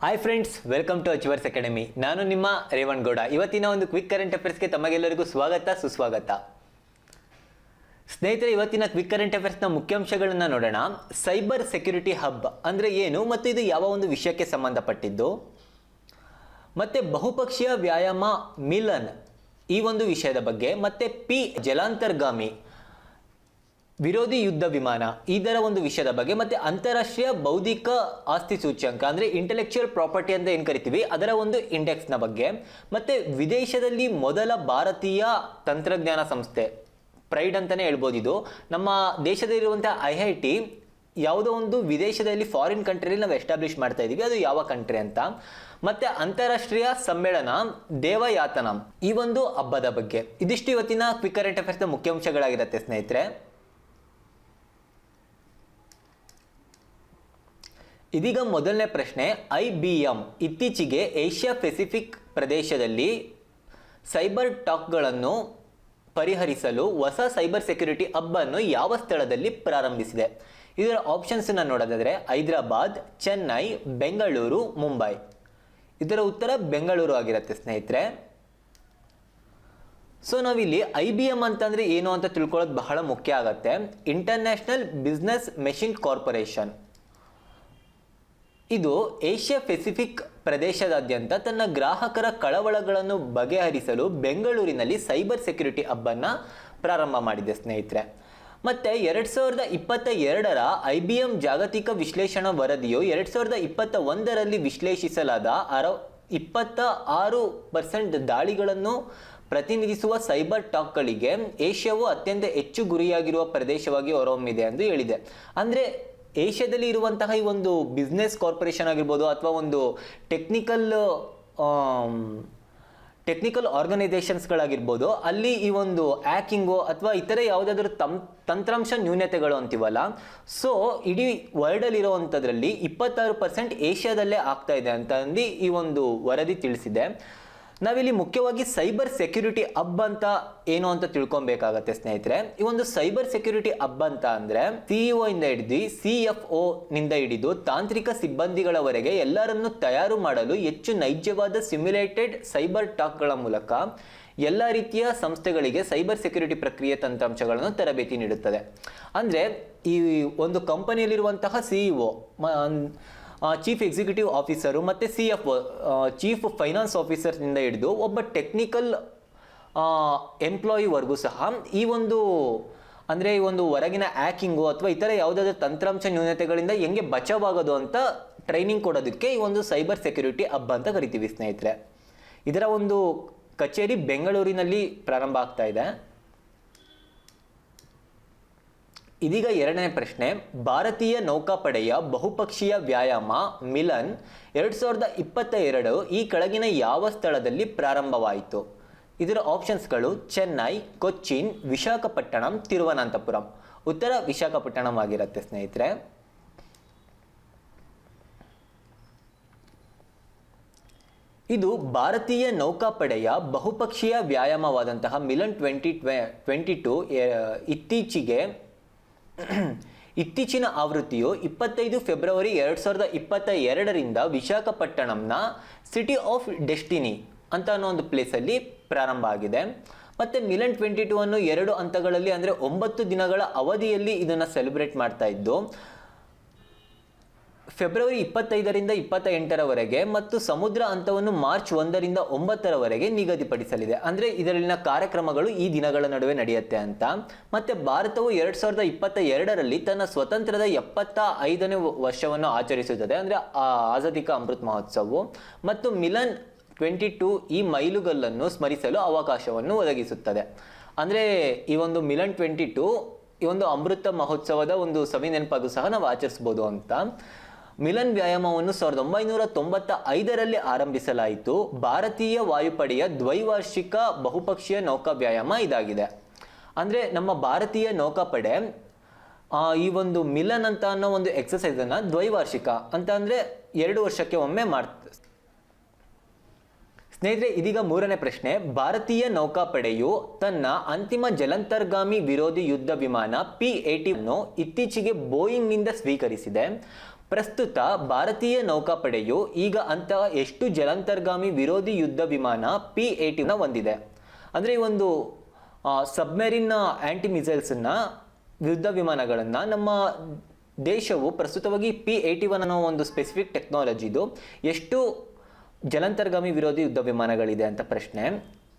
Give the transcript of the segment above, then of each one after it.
Hi friends, welcome to Achievers Academy. ನಾನು ನಿಮ್ಮ ರೇವಣ್ಗೌಡ. ಇವತ್ತಿನ ಒಂದು ಕ್ವಿಕ್ ಕರೆಂಟ್ ಅಫೇರ್ಸ್ಗೆ ತಮಗೆಲ್ಲರಿಗೂ ಸ್ವಾಗತ ಸುಸ್ವಾಗತ. ಸ್ನೇಹಿತರೆ, ಇವತ್ತಿನ ಕ್ವಿಕ್ ಕರೆಂಟ್ ಅಫೇರ್ಸ್ನ ಮುಖ್ಯಾಂಶಗಳನ್ನು ನೋಡೋಣ. ಸೈಬರ್ ಸೆಕ್ಯೂರಿಟಿ ಹಬ್ ಅಂದರೆ ಏನು ಮತ್ತು ಇದು ಯಾವ ಒಂದು ವಿಷಯಕ್ಕೆ ಸಂಬಂಧಪಟ್ಟಿದ್ದು, ಮತ್ತು ಬಹುಪಕ್ಷೀಯ ವ್ಯಾಯಾಮ ಮಿಲನ್ ಈ ಒಂದು ವಿಷಯದ ಬಗ್ಗೆ, ಮತ್ತು ಪಿ ಜಲಾಂತರ್ಗಾಮಿ ವಿರೋಧಿ ಯುದ್ಧ ವಿಮಾನ ಇದರ ಒಂದು ವಿಷಯದ ಬಗ್ಗೆ, ಮತ್ತು ಅಂತಾರಾಷ್ಟ್ರೀಯ ಬೌದ್ಧಿಕ ಆಸ್ತಿ ಸೂಚ್ಯಂಕ ಅಂದರೆ ಇಂಟೆಲೆಕ್ಚುಯಲ್ ಪ್ರಾಪರ್ಟಿ ಅಂತ ಏನು ಕರಿತೀವಿ ಅದರ ಒಂದು ಇಂಡೆಕ್ಸ್ನ ಬಗ್ಗೆ, ಮತ್ತು ವಿದೇಶದಲ್ಲಿ ಮೊದಲ ಭಾರತೀಯ ತಂತ್ರಜ್ಞಾನ ಸಂಸ್ಥೆ ಪ್ರೈಡ್ ಅಂತಲೇ ಹೇಳ್ಬೋದು. ಇದು ನಮ್ಮ ದೇಶದಲ್ಲಿರುವಂಥ IIT ಯಾವುದೋ ಒಂದು ವಿದೇಶದಲ್ಲಿ ಫಾರಿನ್ ಕಂಟ್ರಿಯಲ್ಲಿ ನಾವು ಎಸ್ಟಾಬ್ಲಿಷ್ ಮಾಡ್ತಾ ಇದ್ದೀವಿ, ಅದು ಯಾವ ಕಂಟ್ರಿ ಅಂತ, ಮತ್ತು ಅಂತಾರಾಷ್ಟ್ರೀಯ ಸಮ್ಮೇಳನ ದೇವಯಾತನಂ ಈ ಒಂದು ಹಬ್ಬದ ಬಗ್ಗೆ. ಇದಿಷ್ಟು ಇವತ್ತಿನ ಕ್ವಿಕ್ ಕರೆಂಟ್ ಅಫೇರ್ಸ್ನ ಮುಖ್ಯಾಂಶಗಳಾಗಿರುತ್ತೆ ಸ್ನೇಹಿತರೆ. ಇದೀಗ ಮೊದಲನೇ ಪ್ರಶ್ನೆ. IBM ಇತ್ತೀಚೆಗೆ ಏಷ್ಯಾ ಪೆಸಿಫಿಕ್ ಪ್ರದೇಶದಲ್ಲಿ ಸೈಬರ್ ಟಾಕ್ಗಳನ್ನು ಪರಿಹರಿಸಲು ಹೊಸ ಸೈಬರ್ ಸೆಕ್ಯೂರಿಟಿ ಹಬ್ ಅನ್ನು ಯಾವ ಸ್ಥಳದಲ್ಲಿ ಪ್ರಾರಂಭಿಸಿದೆ? ಇದರ ಆಪ್ಷನ್ಸನ್ನು ನೋಡೋದಾದರೆ ಹೈದರಾಬಾದ್, ಚೆನ್ನೈ, ಬೆಂಗಳೂರು, ಮುಂಬೈ. ಇದರ ಉತ್ತರ ಬೆಂಗಳೂರು ಆಗಿರುತ್ತೆ ಸ್ನೇಹಿತರೆ. ಸೊ ನಾವಿಲ್ಲಿ IBM ಅಂತಂದರೆ ಏನು ಅಂತ ತಿಳ್ಕೊಳ್ಳೋದು ಬಹಳ ಮುಖ್ಯ ಆಗುತ್ತೆ. International business machine corporation. ಇದು ಏಷ್ಯಾ ಪೆಸಿಫಿಕ್ ಪ್ರದೇಶದಾದ್ಯಂತ ತನ್ನ ಗ್ರಾಹಕರ ಕಳವಳಗಳನ್ನು ಬಗೆಹರಿಸಲು ಬೆಂಗಳೂರಿನಲ್ಲಿ ಸೈಬರ್ ಸೆಕ್ಯೂರಿಟಿ ಹಬ್ ಅನ್ನು ಪ್ರಾರಂಭ ಮಾಡಿದೆ ಸ್ನೇಹಿತರೆ. ಮತ್ತು 2022ರ IBM ಜಾಗತಿಕ ವಿಶ್ಲೇಷಣಾ ವರದಿಯು 2021ರಲ್ಲಿ ವಿಶ್ಲೇಷಿಸಲಾದ 26% ದಾಳಿಗಳನ್ನು ಪ್ರತಿನಿಧಿಸುವ ಸೈಬರ್ ಟಾಕ್ಗಳಿಗೆ ಏಷ್ಯಾವು ಅತ್ಯಂತ ಹೆಚ್ಚು ಗುರಿಯಾಗಿರುವ ಪ್ರದೇಶವಾಗಿ ಹೊರಹೊಮ್ಮಿದೆ ಎಂದು ಹೇಳಿದೆ. ಅಂದರೆ ಏಷ್ಯಾದಲ್ಲಿ ಇರುವಂತಹ ಈ ಒಂದು ಬಿಸ್ನೆಸ್ ಕಾರ್ಪೊರೇಷನ್ ಆಗಿರ್ಬೋದು ಅಥವಾ ಒಂದು ಟೆಕ್ನಿಕಲ್ ಆರ್ಗನೈಸೇಷನ್ಸ್ಗಳಾಗಿರ್ಬೋದು, ಅಲ್ಲಿ ಈ ಒಂದು ಹ್ಯಾಕಿಂಗು ಅಥವಾ ಇತರೆ ಯಾವುದಾದ್ರೂ ತಂತ್ರಾಂಶ ನ್ಯೂನತೆಗಳು ಅಂತೀವಲ್ಲ, ಸೊ ಇಡೀ ವರ್ಲ್ಡಲ್ಲಿರುವಂಥದ್ರಲ್ಲಿ 26% ಏಷ್ಯಾದಲ್ಲೇ ಆಗ್ತಾ ಇದೆ ಅಂತ ಅಂದು ಈ ಒಂದು ವರದಿ ತಿಳಿಸಿದೆ. ನಾವಿಲ್ಲಿ ಮುಖ್ಯವಾಗಿ ಸೈಬರ್ ಸೆಕ್ಯೂರಿಟಿ ಹಬ್ ಅಂತ ಏನು ಅಂತ ತಿಳ್ಕೊಬೇಕಾಗತ್ತೆ ಸ್ನೇಹಿತರೆ. ಈ ಒಂದು ಸೈಬರ್ ಸೆಕ್ಯೂರಿಟಿ ಹಬ್ ಅಂತ ಅಂದರೆ CEO ಇಂದ ಹಿಡಿದು CFO ನಿಂದ ಹಿಡಿದು ತಾಂತ್ರಿಕ ಸಿಬ್ಬಂದಿಗಳವರೆಗೆ ಎಲ್ಲರನ್ನು ತಯಾರು ಮಾಡಲು ಹೆಚ್ಚು ನೈಜವಾದ ಸಿಮ್ಯುಲೇಟೆಡ್ ಸೈಬರ್ ಟಾಕ್ಗಳ ಮೂಲಕ ಎಲ್ಲ ರೀತಿಯ ಸಂಸ್ಥೆಗಳಿಗೆ ಸೈಬರ್ ಸೆಕ್ಯೂರಿಟಿ ಪ್ರಕ್ರಿಯೆ ತಂತ್ರಾಂಶಗಳನ್ನು ತರಬೇತಿ ನೀಡುತ್ತದೆ. ಅಂದರೆ ಈ ಒಂದು ಕಂಪನಿಯಲ್ಲಿರುವಂತಹ CEO, ಚೀಫ್ ಎಕ್ಸಿಕ್ಯೂಟಿವ್ ಆಫೀಸರು ಮತ್ತು CFO ಚೀಫ್ ಫೈನಾನ್ಸ್ ಆಫೀಸರ್ನಿಂದ ಹಿಡಿದು ಒಬ್ಬ ಟೆಕ್ನಿಕಲ್ ಎಂಪ್ಲಾಯಿವರೆಗೂ ಸಹ ಈ ಒಂದು ಅಂದರೆ ಈ ಒಂದು ಹೊರಗಿನ ಹ್ಯಾಕಿಂಗು ಅಥವಾ ಇತರ ಯಾವುದಾದ್ರೂ ತಂತ್ರಾಂಶ ನ್ಯೂನತೆಗಳಿಂದ ಹೆಂಗೆ ಬಚಾವಾಗೋದು ಅಂತ ಟ್ರೈನಿಂಗ್ ಕೊಡೋದಕ್ಕೆ ಈ ಒಂದು ಸೈಬರ್ ಸೆಕ್ಯೂರಿಟಿ ಹಬ್ ಅಂತ ಕರಿತೀವಿ ಸ್ನೇಹಿತರೆ. ಇದರ ಒಂದು ಕಚೇರಿ ಬೆಂಗಳೂರಿನಲ್ಲಿ ಪ್ರಾರಂಭ ಆಗ್ತಾ ಇದೆ. ಇದೀಗ ಎರಡನೇ ಪ್ರಶ್ನೆ. ಭಾರತೀಯ ನೌಕಾಪಡೆಯ ಬಹುಪಕ್ಷೀಯ ವ್ಯಾಯಾಮ ಮಿಲನ್ 2022 ಈ ಕೆಳಗಿನ ಯಾವ ಸ್ಥಳದಲ್ಲಿ ಪ್ರಾರಂಭವಾಯಿತು? ಇದರ ಆಪ್ಷನ್ಸ್ಗಳು ಚೆನ್ನೈ, ಕೊಚ್ಚಿನ್, ವಿಶಾಖಪಟ್ಟಣಂ, ತಿರುವನಂತಪುರಂ. ಉತ್ತರ ವಿಶಾಖಪಟ್ಟಣಂ ಆಗಿರುತ್ತೆ ಸ್ನೇಹಿತರೆ. ಇದು ಭಾರತೀಯ ನೌಕಾಪಡೆಯ ಬಹುಪಕ್ಷೀಯ ವ್ಯಾಯಾಮವಾದಂತಹ ಮಿಲನ್ 2022 ಇತ್ತೀಚಿನ ಆವೃತ್ತಿಯು 25 ಫೆಬ್ರವರಿ 2022ರಿಂದ ವಿಶಾಖಪಟ್ಟಣಂನ ಸಿಟಿ ಆಫ್ ಡೆಸ್ಟಿನಿ ಅಂತ ಅನ್ನೋ ಒಂದು ಪ್ಲೇಸಲ್ಲಿ ಪ್ರಾರಂಭ ಆಗಿದೆ. ಮತ್ತು ಮಿಲನ್ 22 ಅನ್ನು 2 ಹಂತಗಳಲ್ಲಿ ಅಂದರೆ 9 ದಿನಗಳ ಅವಧಿಯಲ್ಲಿ ಇದನ್ನು ಸೆಲೆಬ್ರೇಟ್ ಮಾಡ್ತಾ ಇದ್ದು, ಫೆಬ್ರವರಿ 25ರಿಂದ 28ರವರೆಗೆ ಮತ್ತು ಸಮುದ್ರ ಹಂತವನ್ನು ಮಾರ್ಚ್ 1ರಿಂದ 9ರವರೆಗೆ ನಿಗದಿಪಡಿಸಲಿದೆ. ಅಂದರೆ ಇದರಲ್ಲಿನ ಕಾರ್ಯಕ್ರಮಗಳು ಈ ದಿನಗಳ ನಡುವೆ ನಡೆಯುತ್ತೆ ಅಂತ. ಮತ್ತು ಭಾರತವು 2022ರಲ್ಲಿ ತನ್ನ ಸ್ವತಂತ್ರದ 75ನೇ ವರ್ಷವನ್ನು ಆಚರಿಸುತ್ತದೆ, ಅಂದರೆ ಆಜಾದಿ ಕಾ ಅಮೃತ್ ಮಹೋತ್ಸವ. ಮತ್ತು ಮಿಲನ್ 22 ಈ ಮೈಲುಗಲ್ಲನ್ನು ಸ್ಮರಿಸಲು ಅವಕಾಶವನ್ನು ಒದಗಿಸುತ್ತದೆ. ಅಂದರೆ ಈ ಒಂದು ಮಿಲನ್ 22 ಈ ಒಂದು ಅಮೃತ ಮಹೋತ್ಸವದ ಒಂದು ಸವಿ ನೆನಪಾಗೂ ಸಹ ನಾವು ಆಚರಿಸ್ಬೋದು ಅಂತ. ಮಿಲನ್ ವ್ಯಾಯಾಮವನ್ನು 1995ರಲ್ಲಿ ಆರಂಭಿಸಲಾಯಿತು. ಭಾರತೀಯ ವಾಯುಪಡೆಯ ದ್ವೈವಾರ್ಷಿಕ ಬಹುಪಕ್ಷೀಯ ನೌಕಾ ವ್ಯಾಯಾಮ ಇದಾಗಿದೆ. ಅಂದರೆ ನಮ್ಮ ಭಾರತೀಯ ನೌಕಾಪಡೆ ಈ ಒಂದು ಮಿಲನ್ ಅಂತ ಅನ್ನೋ ಒಂದು ಎಕ್ಸಸೈಸನ್ನು ದ್ವೈವಾರ್ಷಿಕ ಅಂತ ಅಂದರೆ 2 ವರ್ಷಕ್ಕೆ ಒಮ್ಮೆ ಮಾಡ್ತಾರೆ ಸ್ನೇಹಿತರೆ. ಇದೀಗ ಮೂರನೇ ಪ್ರಶ್ನೆ. ಭಾರತೀಯ ನೌಕಾಪಡೆಯು ತನ್ನ ಅಂತಿಮ ಜಲಾಂತರ್ಗಾಮಿ ವಿರೋಧಿ ಯುದ್ಧ ವಿಮಾನ P-80 ಅನ್ನು ಇತ್ತೀಚೆಗೆ ಬೋಯಿಂಗ್ನಿಂದ ಸ್ವೀಕರಿಸಿದೆ. ಪ್ರಸ್ತುತ ಭಾರತೀಯ ನೌಕಾಪಡೆಯು ಈಗ ಅಂತಹ ಎಷ್ಟು ಜಲಾಂತರ್ಗಾಮಿ ವಿರೋಧಿ ಯುದ್ಧ ವಿಮಾನ P-80 ಹೊಂದಿದೆ? ಅಂದರೆ ಈ ಒಂದು ಸಬ್ಮೆರಿನ್ ಆಂಟಿ ಮಿಸೈಲ್ಸನ್ನ ಯುದ್ಧ ವಿಮಾನಗಳನ್ನು ನಮ್ಮ ದೇಶವು ಪ್ರಸ್ತುತವಾಗಿ P-81 ಅನ್ನೋ ಒಂದು ಸ್ಪೆಸಿಫಿಕ್ ಟೆಕ್ನಾಲಜಿದು ಎಷ್ಟು ಜಲಾಂತರ್ಗಾಮಿ ವಿರೋಧಿ ಯುದ್ಧ ವಿಮಾನಗಳಿದೆ ಅಂತ ಪ್ರಶ್ನೆ.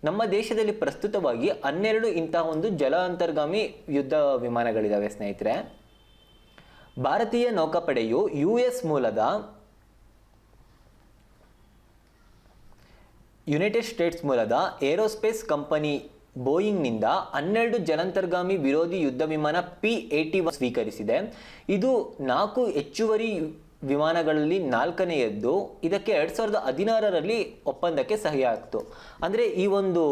ನಮ್ಮ ದೇಶದಲ್ಲಿ ಪ್ರಸ್ತುತವಾಗಿ 12 ಇಂತಹ ಒಂದು ಜಲಾಂತರ್ಗಾಮಿ ಯುದ್ಧ ವಿಮಾನಗಳಿದಾವೆ ಸ್ನೇಹಿತರೆ. ಭಾರತೀಯ ನೌಕಾಪಡೆಯು US ಮೂಲದ ಯುನೈಟೆಡ್ ಸ್ಟೇಟ್ಸ್ ಮೂಲದ ಏರೋಸ್ಪೇಸ್ ಕಂಪನಿ ಬೋಯಿಂಗ್ನಿಂದ 12 ಜಲಾಂತರ್ಗಾಮಿ ವಿರೋಧಿ ಯುದ್ಧ ವಿಮಾನ P-81 ಸ್ವೀಕರಿಸಿದೆ. ಇದು 4 ಹೆಚ್ಚುವರಿ ವಿಮಾನಗಳಲ್ಲಿ 4ನೆಯದ್ದು. ಇದಕ್ಕೆ 2016ರಲ್ಲಿ ಒಪ್ಪಂದಕ್ಕೆ ಸಹಿ ಆಗ್ತು. ಅಂದರೆ ಈ ಒಂದು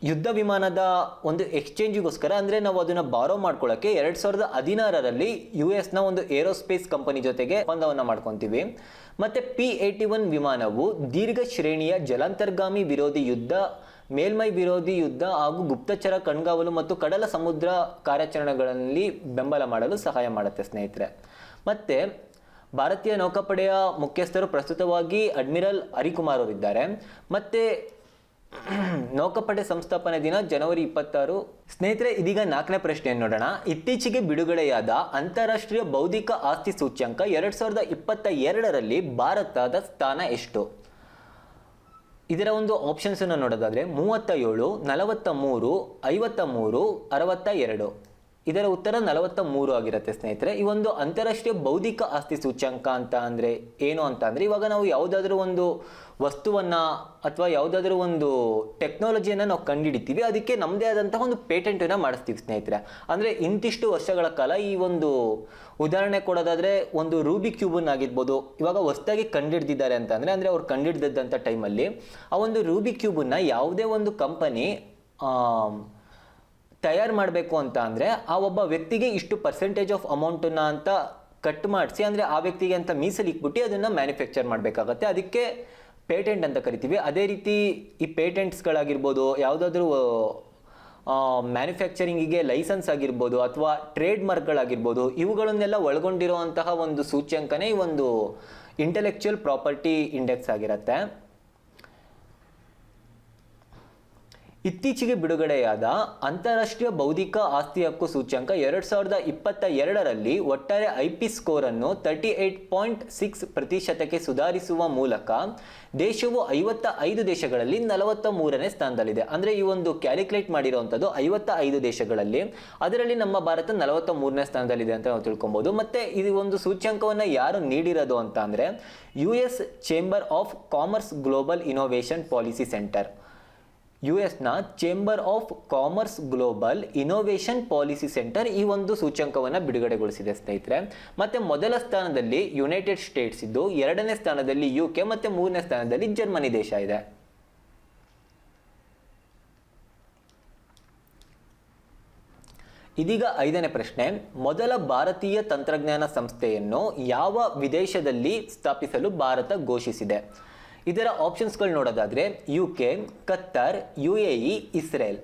ಯುದ್ಧ ವಿಮಾನದ ಒಂದು ಎಕ್ಸ್ಚೇಂಜಿಗೋಸ್ಕರ, ಅಂದರೆ ನಾವು ಅದನ್ನು ಬಾರೋ ಮಾಡ್ಕೊಳ್ಳೋಕ್ಕೆ 2016ರಲ್ಲಿ US ನ ಒಂದು ಏರೋಸ್ಪೇಸ್ ಕಂಪನಿ ಜೊತೆಗೆ ಒಪ್ಪಂದವನ್ನು ಮಾಡ್ಕೊತೀವಿ. ಮತ್ತು P-81 ವಿಮಾನವು ದೀರ್ಘ ಶ್ರೇಣಿಯ ಜಲಾಂತರ್ಗಾಮಿ ವಿರೋಧಿ ಯುದ್ಧ, ಮೇಲ್ಮೈ ವಿರೋಧಿ ಯುದ್ಧ ಹಾಗೂ ಗುಪ್ತಚರ ಕಣ್ಗಾವಲು ಮತ್ತು ಕಡಲ ಸಮುದ್ರ ಕಾರ್ಯಾಚರಣೆಗಳಲ್ಲಿ ಬೆಂಬಲ ಮಾಡಲು ಸಹಾಯ ಮಾಡುತ್ತೆ ಸ್ನೇಹಿತರೆ. ಮತ್ತು ಭಾರತೀಯ ನೌಕಾಪಡೆಯ ಮುಖ್ಯಸ್ಥರು ಪ್ರಸ್ತುತವಾಗಿ ಅಡ್ಮಿರಲ್ ಹರಿಕುಮಾರ್ ಅವರಿದ್ದಾರೆ. ಮತ್ತು ನೌಕಾಪಡೆ ಸಂಸ್ಥಾಪನೆ ದಿನ ಜನವರಿ 26. ಸ್ನೇಹಿತರೆ, ಇದೀಗ 4ನೇ ಪ್ರಶ್ನೆಯನ್ನು ನೋಡೋಣ. ಇತ್ತೀಚೆಗೆ ಬಿಡುಗಡೆಯಾದ ಅಂತಾರಾಷ್ಟ್ರೀಯ ಬೌದ್ಧಿಕ ಆಸ್ತಿ ಸೂಚ್ಯಂಕ 2022ರಲ್ಲಿ ಭಾರತದ ಸ್ಥಾನ ಎಷ್ಟು? ಇದರ ಒಂದು ಆಪ್ಷನ್ಸ್ ಅನ್ನು ನೋಡೋದಾದ್ರೆ 37, 43, 53, 62. ಇದರ ಉತ್ತರ 43 ಆಗಿರುತ್ತೆ ಸ್ನೇಹಿತರೆ. ಈ ಒಂದು ಅಂತಾರಾಷ್ಟ್ರೀಯ ಬೌದ್ಧಿಕ ಆಸ್ತಿ ಸೂಚ್ಯಂಕ ಅಂತ ಅಂದರೆ ಏನು ಅಂತ ಅಂದರೆ, ಇವಾಗ ನಾವು ಯಾವುದಾದ್ರೂ ಒಂದು ವಸ್ತುವನ್ನು ಅಥವಾ ಯಾವುದಾದ್ರೂ ಒಂದು ಟೆಕ್ನಾಲಜಿಯನ್ನು ನಾವು ಕಂಡುಹಿಡಿತೀವಿ, ಅದಕ್ಕೆ ನಮ್ಮದೇ ಆದಂತಹ ಒಂದು ಪೇಟೆಂಟನ್ನು ಮಾಡಿಸ್ತೀವಿ ಸ್ನೇಹಿತರೆ. ಅಂದರೆ ಇಂತಿಷ್ಟು ವರ್ಷಗಳ ಕಾಲ ಈ ಒಂದು ಉದಾಹರಣೆ ಕೊಡೋದಾದರೆ, ಒಂದು ರೂಬಿಕ್ ಕ್ಯೂಬನ್ನು ಆಗಿರ್ಬೋದು, ಇವಾಗ ಹೊಸದಾಗಿ ಕಂಡುಹಿಡ್ದಿದ್ದಾರೆ ಅಂತ ಅಂದರೆ ಅವ್ರು ಕಂಡುಹಿಡ್ದಂಥ ಟೈಮಲ್ಲಿ ಆ ಒಂದು ರೂಬಿಕ್ ಕ್ಯೂಬನ್ನು ಯಾವುದೇ ಒಂದು ಕಂಪನಿ ತಯಾರು ಮಾಡಬೇಕು ಅಂತ ಅಂದರೆ ಆ ಒಬ್ಬ ವ್ಯಕ್ತಿಗೆ ಇಷ್ಟು ಪರ್ಸೆಂಟೇಜ್ ಆಫ್ ಅಮೌಂಟನ್ನು ಅಂತ ಕಟ್ ಮಾಡಿಸಿ, ಅಂದರೆ ಆ ವ್ಯಕ್ತಿಗೆ ಅಂತ ಮೀಸಲಿಕ್ಬಿಟ್ಟು ಅದನ್ನು ಮ್ಯಾನುಫ್ಯಾಕ್ಚರ್ ಮಾಡಬೇಕಾಗತ್ತೆ. ಅದಕ್ಕೆ ಪೇಟೆಂಟ್ ಅಂತ ಕರಿತೀವಿ. ಅದೇ ರೀತಿ ಈ ಪೇಟೆಂಟ್ಸ್ಗಳಾಗಿರ್ಬೋದು, ಯಾವುದಾದ್ರೂ ಮ್ಯಾನುಫ್ಯಾಕ್ಚರಿಂಗಿಗೆ ಲೈಸೆನ್ಸ್ ಆಗಿರ್ಬೋದು ಅಥವಾ ಟ್ರೇಡ್ ಮಾರ್ಕ್ಗಳಾಗಿರ್ಬೋದು, ಇವುಗಳನ್ನೆಲ್ಲ ಒಳಗೊಂಡಿರುವಂತಹ ಒಂದು ಸೂಚ್ಯಂಕನೇ ಈ ಒಂದು ಇಂಟೆಲೆಕ್ಚುಯಲ್ ಪ್ರಾಪರ್ಟಿ ಇಂಡೆಕ್ಸ್ ಆಗಿರುತ್ತೆ. ಇತ್ತೀಚೆಗೆ ಬಿಡುಗಡೆಯಾದ ಅಂತಾರಾಷ್ಟ್ರೀಯ ಬೌದ್ಧಿಕ ಆಸ್ತಿ ಹಕ್ಕು ಸೂಚ್ಯಂಕ 2022ರಲ್ಲಿ ಒಟ್ಟಾರೆ IP ಸ್ಕೋರನ್ನು 38.6% ಸುಧಾರಿಸುವ ಮೂಲಕ ದೇಶವು 55 ದೇಶಗಳಲ್ಲಿ 43ನೇ ಸ್ಥಾನದಲ್ಲಿದೆ. ಅಂದರೆ ಈ ಒಂದು ಕ್ಯಾಲ್ಕುಲೇಟ್ ಮಾಡಿರುವಂಥದ್ದು 55 ದೇಶಗಳಲ್ಲಿ, ಅದರಲ್ಲಿ ನಮ್ಮ ಭಾರತ 43ನೇ ಸ್ಥಾನದಲ್ಲಿದೆ ಅಂತ ನಾವು ತಿಳ್ಕೊಬೋದು. ಮತ್ತು ಇದು ಒಂದು ಸೂಚ್ಯಂಕವನ್ನು ಯಾರು ನೀಡಿರೋದು ಅಂತ ಅಂದರೆ US chamber of commerce global innovation policy centre. US-ನ chamber of commerce global innovation policy centre ಈ ಒಂದು ಸೂಚ್ಯಂಕವನ್ನು ಬಿಡುಗಡೆಗೊಳಿಸಿದೆ ಸ್ನೇಹಿತರೆ. ಮತ್ತು ಮೊದಲ ಸ್ಥಾನದಲ್ಲಿ ಯುನೈಟೆಡ್ ಸ್ಟೇಟ್ಸ್ ಇದ್ದು, 2ನೇ ಸ್ಥಾನದಲ್ಲಿ UK ಮತ್ತು 3ನೇ ಸ್ಥಾನದಲ್ಲಿ ಜರ್ಮನಿ ದೇಶ ಇದೆ. ಇದೀಗ 5ನೇ ಪ್ರಶ್ನೆ. ಮೊದಲ ಭಾರತೀಯ ತಂತ್ರಜ್ಞಾನ ಸಂಸ್ಥೆಯನ್ನು ಯಾವ ವಿದೇಶದಲ್ಲಿ ಸ್ಥಾಪಿಸಲು ಭಾರತ ಘೋಷಿಸಿದೆ? ಇದರ ಆಪ್ಷನ್ಸ್ಗಳು ನೋಡೋದಾದರೆ UK, ಕತ್ತರ್, UAE, ಇಸ್ರೇಲ್.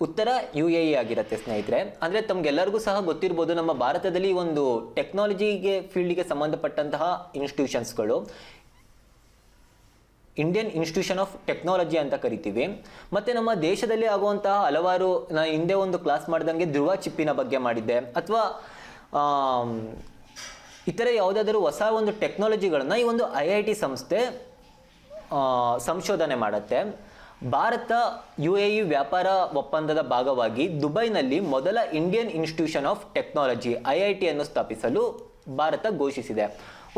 ಉತ್ತರ UAE ಆಗಿರುತ್ತೆ ಸ್ನೇಹಿತರೆ. ಅಂದರೆ ತಮಗೆಲ್ಲರಿಗೂ ಸಹ ಗೊತ್ತಿರ್ಬೋದು, ನಮ್ಮ ಭಾರತದಲ್ಲಿ ಒಂದು ಟೆಕ್ನಾಲಜಿಗೆ ಫೀಲ್ಡಿಗೆ ಸಂಬಂಧಪಟ್ಟಂತಹ ಇನ್ಸ್ಟಿಟ್ಯೂಷನ್ಸ್ಗಳು ಇಂಡಿಯನ್ ಇನ್ಸ್ಟಿಟ್ಯೂಷನ್ ಆಫ್ ಟೆಕ್ನಾಲಜಿ ಅಂತ ಕರಿತೀವಿ. ಮತ್ತು ನಮ್ಮ ದೇಶದಲ್ಲಿ ಆಗುವಂತಹ ಹಲವಾರು, ನಾನು ಹಿಂದೆ ಒಂದು ಕ್ಲಾಸ್ ಮಾಡಿದಂಗೆ ಧ್ರುವ ಚಿಪ್ಪಿನ ಬಗ್ಗೆ ಮಾಡಿದ್ದೆ, ಅಥವಾ ಇತರೆ ಯಾವುದಾದ್ರೂ ಹೊಸ ಒಂದು ಟೆಕ್ನಾಲಜಿಗಳನ್ನು ಈ ಒಂದು IIT ಸಂಸ್ಥೆ ಸಂಶೋಧನೆ ಮಾಡುತ್ತೆ. ಭಾರತ UAE ವ್ಯಾಪಾರ ಒಪ್ಪಂದದ ಭಾಗವಾಗಿ ದುಬೈನಲ್ಲಿ ಮೊದಲ Indian institution of technology IIT ಅನ್ನು ಸ್ಥಾಪಿಸಲು ಭಾರತ ಘೋಷಿಸಿದೆ.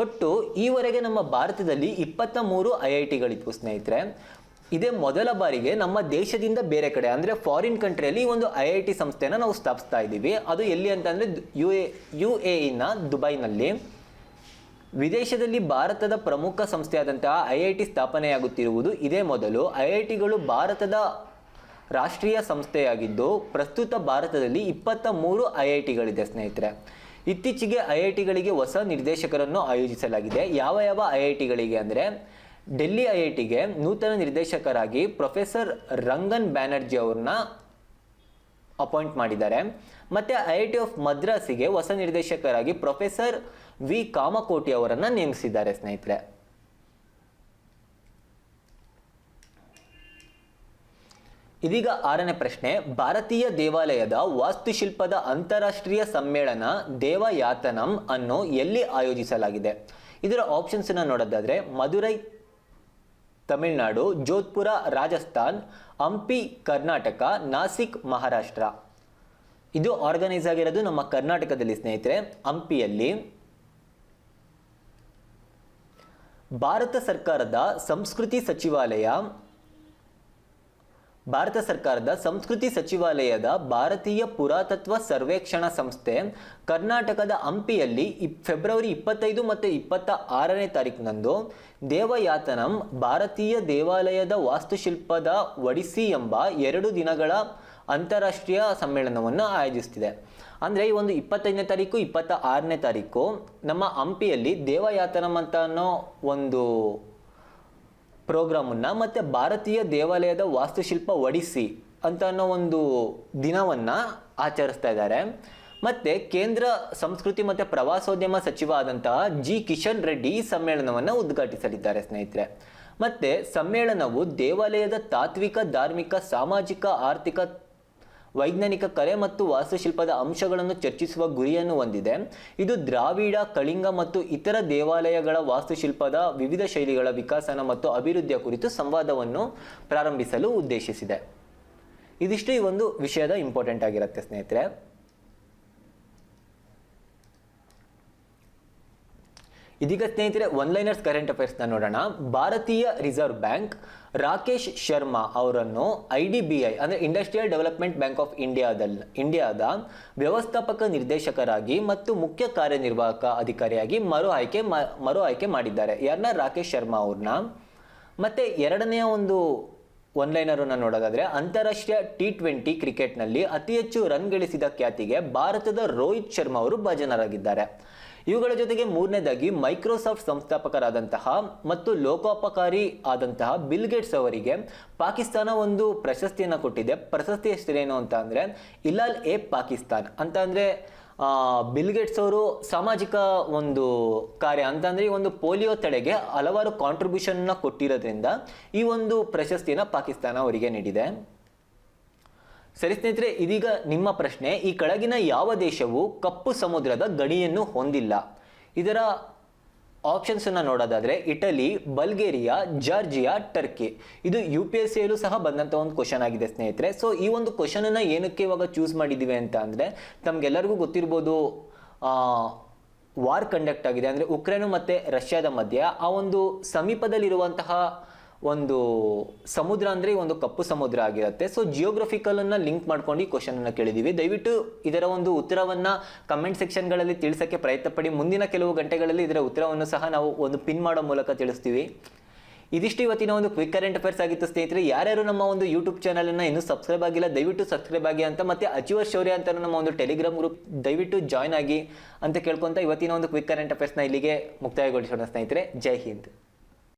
ಒಟ್ಟು ಈವರೆಗೆ ನಮ್ಮ ಭಾರತದಲ್ಲಿ 23 IITಗಳಿದ್ವು ಸ್ನೇಹಿತರೆ. ಇದೇ ಮೊದಲ ಬಾರಿಗೆ ನಮ್ಮ ದೇಶದಿಂದ ಬೇರೆ ಕಡೆ, ಅಂದರೆ ಫಾರಿನ್ ಕಂಟ್ರಿಯಲ್ಲಿ ಈ ಒಂದು IIT ಸಂಸ್ಥೆನ ನಾವು ಸ್ಥಾಪಿಸ್ತಾ ಇದ್ದೀವಿ. ಅದು ಎಲ್ಲಿ ಅಂತಂದರೆ UAEನ ದುಬೈನಲ್ಲಿ. ವಿದೇಶದಲ್ಲಿ ಭಾರತದ ಪ್ರಮುಖ ಸಂಸ್ಥೆಯಾದಂತಹ IIT ಸ್ಥಾಪನೆಯಾಗುತ್ತಿರುವುದು ಇದೇ ಮೊದಲು. IITಗಳು ಭಾರತದ ರಾಷ್ಟ್ರೀಯ ಸಂಸ್ಥೆಯಾಗಿದ್ದು, ಪ್ರಸ್ತುತ ಭಾರತದಲ್ಲಿ 23 IITಗಳಿದೆ ಸ್ನೇಹಿತರೆ. ಇತ್ತೀಚೆಗೆ IITಗಳಿಗೆ ಹೊಸ ನಿರ್ದೇಶಕರನ್ನು ಆಯೋಜಿಸಲಾಗಿದೆ. ಯಾವ IITಗಳಿಗೆ ಅಂದರೆ, ಡೆಲ್ಲಿ IITಗೆ ನೂತನ ನಿರ್ದೇಶಕರಾಗಿ ಪ್ರೊಫೆಸರ್ ರಂಗನ್ ಬ್ಯಾನರ್ಜಿ ಅವ್ರನ್ನ ಅಪಾಯಿಂಟ್ ಮಾಡಿದ್ದಾರೆ. ಮತ್ತೆ IIT ಆಫ್ ಮದ್ರಾಸಿಗೆ ಹೊಸ ನಿರ್ದೇಶಕರಾಗಿ ಪ್ರೊಫೆಸರ್ ವಿ ಕಾಮಕೋಟಿ ಅವರನ್ನ ನೇಮಿಸಿದ್ದಾರೆ ಸ್ನೇಹಿತರೆ. ಇದೀಗ 6ನೇ ಪ್ರಶ್ನೆ, ಭಾರತೀಯ ದೇವಾಲಯದ ವಾಸ್ತುಶಿಲ್ಪದ ಅಂತಾರಾಷ್ಟ್ರೀಯ ಸಮ್ಮೇಳನ ದೇವಯಾತನಂ ಅನ್ನು ಎಲ್ಲಿ ಆಯೋಜಿಸಲಾಗಿದೆ? ಇದರ ಆಪ್ಷನ್ಸ್ ನೋಡೋದಾದ್ರೆ ಮಧುರೈ ತಮಿಳುನಾಡು, ಜೋಧ್ಪುರ ರಾಜಸ್ಥಾನ್, ಹಂಪಿ ಕರ್ನಾಟಕ, ನಾಸಿಕ್ ಮಹಾರಾಷ್ಟ್ರ. ಇದು ಆರ್ಗನೈಸ್ ಆಗಿರೋದು ನಮ್ಮ ಕರ್ನಾಟಕದಲ್ಲಿ ಸ್ನೇಹಿತರೆ, ಹಂಪಿಯಲ್ಲಿ. ಭಾರತ ಸರ್ಕಾರದ ಸಂಸ್ಕೃತಿ ಸಚಿವಾಲಯದ ಭಾರತೀಯ ಪುರಾತತ್ವ ಸರ್ವೇಕ್ಷಣಾ ಸಂಸ್ಥೆ ಕರ್ನಾಟಕದ ಹಂಪಿಯಲ್ಲಿ ಫೆಬ್ರವರಿ 25 ಮತ್ತು 26ನೇ ತಾರೀಕಿನಂದು ದೇವಯಾತನಂ ಭಾರತೀಯ ದೇವಾಲಯದ ವಾಸ್ತುಶಿಲ್ಪದ ಒಡಿಸ್ಸಿ ಎಂಬ 2 ದಿನಗಳ ಅಂತಾರಾಷ್ಟ್ರೀಯ ಸಮ್ಮೇಳನವನ್ನು ಆಯೋಜಿಸುತ್ತಿದೆ. ಅಂದರೆ ಈ ಒಂದು 25ನೇ ತಾರೀಕು 26ನೇ ತಾರೀಕು ನಮ್ಮ ಹಂಪಿಯಲ್ಲಿ ದೇವಯಾತನಂ ಅಂತ ಅನ್ನೋ ಒಂದು ಪ್ರೋಗ್ರಾಮನ್ನು ಮತ್ತು ಭಾರತೀಯ ದೇವಾಲಯದ ವಾಸ್ತುಶಿಲ್ಪ ಒಡಿಸ್ಸಿ ಅಂತ ಅನ್ನೋ ಒಂದು ದಿನವನ್ನು ಆಚರಿಸ್ತಾ ಇದ್ದಾರೆ. ಮತ್ತು ಕೇಂದ್ರ ಸಂಸ್ಕೃತಿ ಮತ್ತು ಪ್ರವಾಸೋದ್ಯಮ ಸಚಿವ ಆದಂತಹ ಜಿ ಕಿಶನ್ ರೆಡ್ಡಿ ಈ ಸಮ್ಮೇಳನವನ್ನು ಉದ್ಘಾಟಿಸಲಿದ್ದಾರೆ ಸ್ನೇಹಿತರೆ. ಮತ್ತು ಸಮ್ಮೇಳನವು ದೇವಾಲಯದ ತಾತ್ವಿಕ, ಧಾರ್ಮಿಕ, ಸಾಮಾಜಿಕ, ಆರ್ಥಿಕ, ವೈಜ್ಞಾನಿಕ, ಕಲೆ ಮತ್ತು ವಾಸ್ತುಶಿಲ್ಪದ ಅಂಶಗಳನ್ನು ಚರ್ಚಿಸುವ ಗುರಿಯನ್ನು ಹೊಂದಿದೆ. ಇದು ದ್ರಾವಿಡ, ಕಳಿಂಗ ಮತ್ತು ಇತರ ದೇವಾಲಯಗಳ ವಾಸ್ತುಶಿಲ್ಪದ ವಿವಿಧ ಶೈಲಿಗಳ ವಿಕಾಸನ ಮತ್ತು ಅಭಿವೃದ್ಧಿಯ ಕುರಿತು ಸಂವಾದವನ್ನು ಪ್ರಾರಂಭಿಸಲು ಉದ್ದೇಶಿಸಿದೆ. ಇದಿಷ್ಟು ಈ ಒಂದು ವಿಷಯದ ಇಂಪಾರ್ಟೆಂಟ್ ಆಗಿರುತ್ತೆ ಸ್ನೇಹಿತರೆ. ಇದೀಗ ಸ್ನೇಹಿತರೆ ಒನ್ಲೈನರ್ಸ್ ಕರೆಂಟ್ ಅಫೇರ್ಸ್ನ ನೋಡೋಣ. ಭಾರತೀಯ ರಿಸರ್ವ್ ಬ್ಯಾಂಕ್ ರಾಕೇಶ್ ಶರ್ಮಾ ಅವರನ್ನು IDBI ಅಂದರೆ ಇಂಡಸ್ಟ್ರಿಯಲ್ ಡೆವಲಪ್ಮೆಂಟ್ ಬ್ಯಾಂಕ್ ಆಫ್ ಇಂಡಿಯಾದ ವ್ಯವಸ್ಥಾಪಕ ನಿರ್ದೇಶಕರಾಗಿ ಮತ್ತು ಮುಖ್ಯ ಕಾರ್ಯನಿರ್ವಾಹಕ ಅಧಿಕಾರಿಯಾಗಿ ಮರು ಆಯ್ಕೆ ಮಾಡಿದ್ದಾರೆ. ಯಾರನ್ನ? ರಾಕೇಶ್ ಶರ್ಮಾ ಅವ್ರನ್ನ. ಮತ್ತೆ ಎರಡನೆಯ ಒಂದು ಒನ್ಲೈನರನ್ನು ನೋಡೋದಾದ್ರೆ, ಅಂತಾರಾಷ್ಟ್ರೀಯ T20 ಕ್ರಿಕೆಟ್ನಲ್ಲಿ ಅತಿ ಹೆಚ್ಚು ರನ್ ಗಳಿಸಿದ ಖ್ಯಾತಿಗೆ ಭಾರತದ ರೋಹಿತ್ ಶರ್ಮಾ ಅವರು ಭಾಜನರಾಗಿದ್ದಾರೆ. ಇವುಗಳ ಜೊತೆಗೆ ಮೂರನೇದಾಗಿ ಮೈಕ್ರೋಸಾಫ್ಟ್ ಸಂಸ್ಥಾಪಕರಾದಂತಹ ಮತ್ತು ಲೋಕೋಪಕಾರಿ ಆದಂತಹ ಬಿಲ್ ಗೇಟ್ಸ್ ಅವರಿಗೆ ಪಾಕಿಸ್ತಾನ ಒಂದು ಪ್ರಶಸ್ತಿಯನ್ನು ಕೊಟ್ಟಿದೆ. ಪ್ರಶಸ್ತಿ ಹೆಸರೇನು ಅಂತ ಅಂದರೆ ಇಲಾಲ್ ಎ ಪಾಕಿಸ್ತಾನ್ ಅಂತ. ಅಂದರೆ ಬಿಲ್ ಗೇಟ್ಸ್ ಅವರು ಸಾಮಾಜಿಕ ಒಂದು ಕಾರ್ಯ ಅಂತಂದರೆ ಈ ಒಂದು ಪೋಲಿಯೋ ತಡೆಗೆ ಹಲವಾರು ಕಾಂಟ್ರಿಬ್ಯೂಷನ್ನ ಕೊಟ್ಟಿರೋದ್ರಿಂದ ಈ ಒಂದು ಪ್ರಶಸ್ತಿಯನ್ನು ಪಾಕಿಸ್ತಾನ ಅವರಿಗೆ ನೀಡಿದೆ. ಸರಿ ಸ್ನೇಹಿತರೆ, ಇದೀಗ ನಿಮ್ಮ ಪ್ರಶ್ನೆ, ಈ ಕೆಳಗಿನ ಯಾವ ದೇಶವು ಕಪ್ಪು ಸಮುದ್ರದ ಗಡಿಯನ್ನು ಹೊಂದಿಲ್ಲ? ಇದರ ಆಪ್ಷನ್ಸ್ ಅನ್ನು ನೋಡೋದಾದ್ರೆ ಇಟಲಿ, ಬಲ್ಗೇರಿಯಾ, ಜಾರ್ಜಿಯಾ, ಟರ್ಕಿ. ಇದು UPSCಯಲ್ಲೂ ಸಹ ಬಂದಂಥ ಒಂದು ಕ್ವಶನ್ ಆಗಿದೆ ಸ್ನೇಹಿತರೆ. ಸೊ ಈ ಒಂದು ಕ್ವಶನ್ ಅನ್ನ ಏನಕ್ಕೆ ಇವಾಗ ಚೂಸ್ ಮಾಡಿದ್ದೀವಿ ಅಂತ ಅಂದರೆ, ತಮ್ಗೆಲ್ಲರಿಗೂ ಗೊತ್ತಿರ್ಬೋದು, ವಾರ್ ಕಂಡಕ್ಟ್ ಆಗಿದೆ ಅಂದರೆ ಉಕ್ರೇನ್ ಮತ್ತು ರಷ್ಯಾದ ಮಧ್ಯೆ. ಆ ಒಂದು ಸಮೀಪದಲ್ಲಿರುವಂತಹ ಒಂದು ಸಮುದ್ರ ಅಂದರೆ ಒಂದು ಕಪ್ಪು ಸಮುದ್ರ ಆಗಿರುತ್ತೆ. ಸೊ ಜಿಯೋಗ್ರಫಿಕಲನ್ನು ಲಿಂಕ್ ಮಾಡ್ಕೊಂಡು ಈ ಕ್ವಶನ್ ಅನ್ನು ಕೇಳಿದ್ದೀವಿ. ದಯವಿಟ್ಟು ಇದರ ಒಂದು ಉತ್ತರವನ್ನು ಕಮೆಂಟ್ ಸೆಕ್ಷನ್ಗಳಲ್ಲಿ ತಿಳಿಸೋಕ್ಕೆ ಪ್ರಯತ್ನ ಪಡಿ. ಮುಂದಿನ ಕೆಲವು ಗಂಟೆಗಳಲ್ಲಿ ಇದರ ಉತ್ತರವನ್ನು ಸಹ ನಾವು ಒಂದು ಪಿನ್ ಮಾಡೋ ಮೂಲಕ ತಿಳಿಸ್ತೀವಿ. ಇದಿಷ್ಟು ಇವತ್ತಿನ ಒಂದು ಕ್ವಿಕ್ ಕರೆಂಟ್ ಅಫೇರ್ಸ್ ಆಗಿತ್ತು ಸ್ನೇಹಿತರೆ. ಯಾರ್ಯಾರು ನಮ್ಮ ಒಂದು ಯೂಟ್ಯೂಬ್ ಚಾನಲನ್ನು ಇನ್ನೂ ಸಬ್ಸ್ಕ್ರೈಬ್ ಆಗಿಲ್ಲ, ದಯವಿಟ್ಟು ಸಬ್ಸ್ಕ್ರೈಬ್ ಆಗಿ ಅಂತ. ಮತ್ತೆ ಅಚೀವರ್ ಶೌರ್ಯ ಅಂತ ನಮ್ಮ ಒಂದು ಟೆಲಿಗ್ರಾಮ್ ಗ್ರೂಪ್ ದಯವಿಟ್ಟು ಜಾಯ್ನ್ ಆಗಿ ಅಂತ ಕೇಳ್ಕೊಂತ ಇವತ್ತಿನ ಒಂದು ಕ್ವಿಕ್ ಕರೆಂಟ್ ಅಫೇರ್ಸ್ನ ಇಲ್ಲಿಗೆ ಮುಕ್ತಾಯಗೊಳಿಸೋಣ ಸ್ನೇಹಿತರೆ. ಜೈ ಹಿಂದ್.